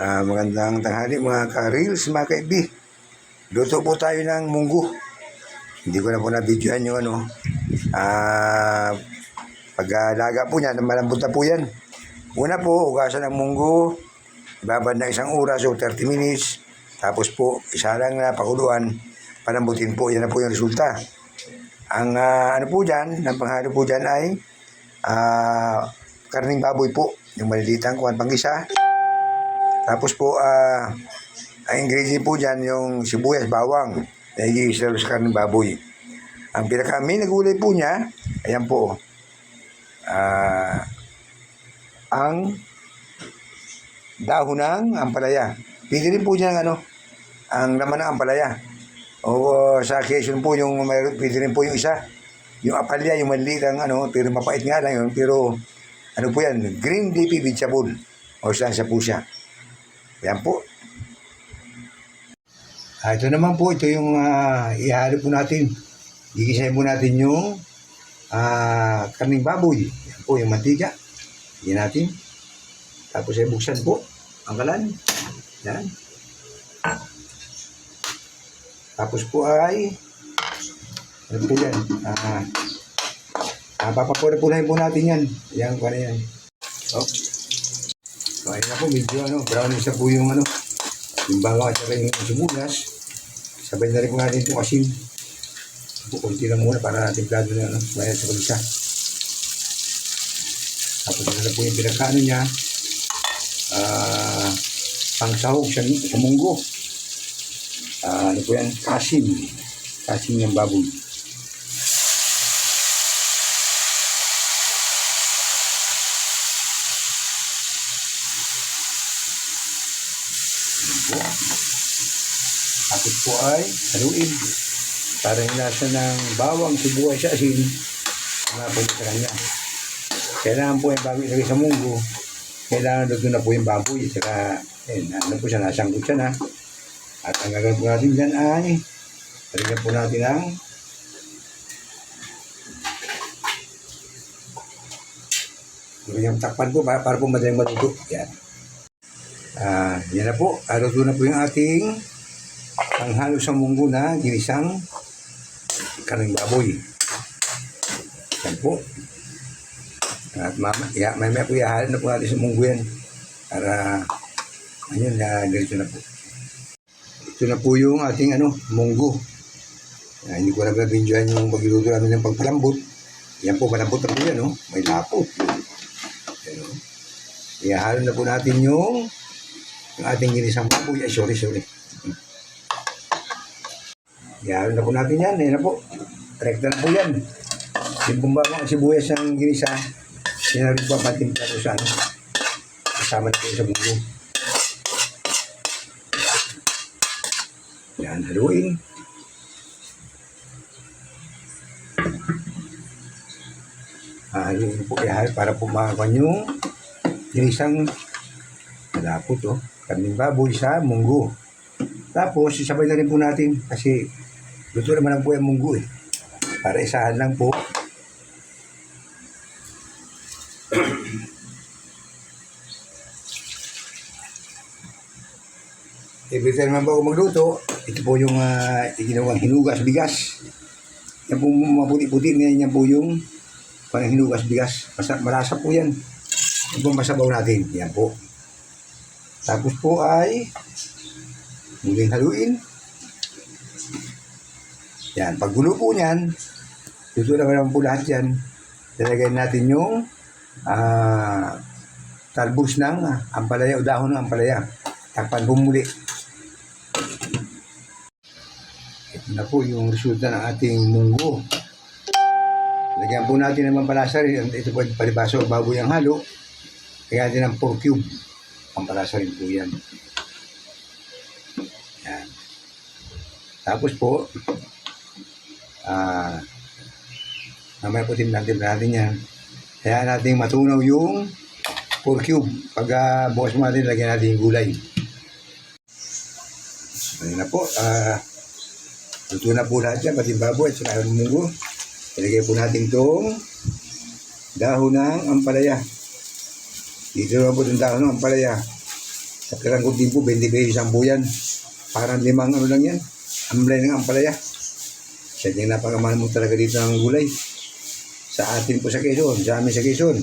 Magandang tanghali mga ka-reels, mga ka-FB. Luto po tayo ng munggo. Hindi ko na po na-videohan yung pag-alaga po niya, malambot na po yan. Una po, ugasan ng munggo, ibabad na 1 oras o 30 minutes. Tapos po, isa lang na pakuluan, palambutin po, yan na po yung resulta. Ang ano po dyan, ang panghalo po dyan ay karning baboy po, yung malilitang kuwan panggisa. Tapos po, ang ingredient po dyan, yung sibuyas, bawang, na i-serve sa karning baboy. Ang pinaka-main na gulay po niya, ayan po, ang dahon ng ampalaya. Pwede rin po dyan ang laman ng ampalaya. O sa Quezon po, pwede rin po yung isa. Yung apalya, yung maliit ang pero mapait nga lang yun. Pero po yan, green leafy vegetable. O siya po siya. Yan po. Ito naman po, ito yung ihalo po natin. Gigisahin po natin yung karning baboy. Yan po, yung mantika. Yan natin. Tapos ay buksan po ang kalan. Yan. Tapos po ay ano po yan? Papapura-purahin po natin yan. Yan, kung ano yan. Oh. So, ayun na po, medyo brownish na po yung yung bawang at saka yung sibuyas. Sabay na rin po natin itong asin. Kunti lang muna para timplado na bayan sa kulisa. Tapos na po yung pinagkano niya. Pangsahog sa munggo. Ano po yan? Kasim. Kasim ng baboy. Tapos po ay haluin para yung lasa ng bawang, sibuyas, asin po sa kanya. Kailangan po yung baboy ilagay sa munggo, kailangan doon na po yung baboy saka po siya, nasangkot siya na. At ang gagawin po natin dyan ay talagyan po natin ang yung takpan po para po madaling maluto. Yan. Yan na po. Luto na po yung ating panghalo sa munggo na ginisang karning baboy. Yan po. At may po ihalo na po natin sa munggo yan. Para ayun na ganito na po. Ito na po yung ating munggo. Hindi ko na babinjohan yung pagluluto namin ng pagpalambot. Yan po, malambot na po yan. May lapot. Ihalo na po natin yung ating ginisang baboy. Ay, sorry. Ihalo na po natin yan. Ayan na po. Rekta na po yan. Yung bumbawang sibuyas ng ginisa, sinarin po ang patimpla ko sa kasama na po sa munggo. Yan, haluin. Haluin po para po makakuha yung ginisang malapot karning baboy sa munggo. Tapos isabay na rin po natin kasi luto naman lang po yung munggo para isahan lang po. Every time naman po ako magluto, ito po yung ginawang hinugas bigas. Yan po maputi-puti ngayon, yan po yung hinugas bigas. Marasa po yan. Yan po masabaw natin. Yan po. Tapos po ay muling haluin. Yan. Paggulo po niyan, luto naman po lahat yan. Talagay natin yung talbos ng ampalaya o dahon ng ampalaya. Takpan po muli. Ito na po yung resulta ng ating munggo. Lagyan po natin ng pampalasa rin. Ito po palibaso baboy ang halo. Lagyan natin ng 4 cube. Pampalasa rin po yan. Yan. Tapos po, mamaya po natin yan. Kaya natin matunaw yung 4 cube. Pag bukas mo natin, lagyan natin yung gulay. Ayun na po. Luto na po lahat yan, pati baboy at saka yung munggo. Ilagay po natin itong dahon ng ampalaya. Dito naman po itong dahon ng ampalaya. Kapiranggot din po, 20 pesos ang po yan. Parang limang ano lang yan. Amblay ng ampalaya. Sadyang napakamahal mo talaga dito ng gulay. Sa atin po sa Quezon, sa amin sa Quezon.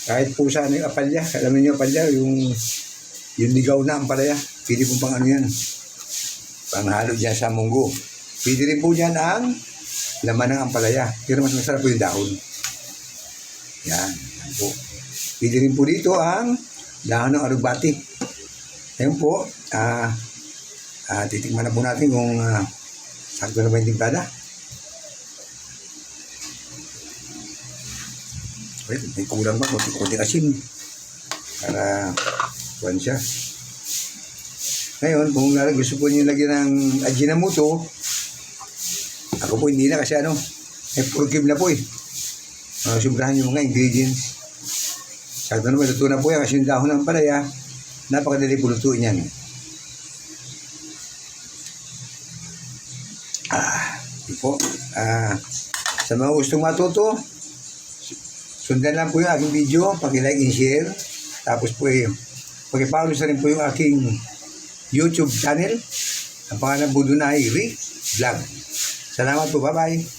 Kahit po sa ano yung apalya, alam niyo apalya, yung ligaw na ampalaya. Pwede po pang ano yan. Panghalo dyan sa munggo. Pwede rin po dyan ang laman ng ampalaya. Pero mas masarap po yung dahon. Yan po. Pwede rin po dito ang dahon ng alugbati. Ngayon po, titikman na po natin kung sakto na ba yung timplada. Wait, may kulang ba? Kunti asin. Para kuwan siya. Ngayon, kung gusto po niyo lagyan ng Ajinomoto, ako po hindi na kasi may purkim na po eh. Sobrahan yung mga ingredients. Sakto na ba, luto na po yan kasi yung dahon ng palaya, napakadali po lutuin yan. Po. Sa mga gustong matuto, sundan lang po yung aking video, pag-like and share. Tapos po pag-follow sa rin po yung aking YouTube channel. Ang pangalan po doon ay Rick Vlog. Salamat po, bye-bye.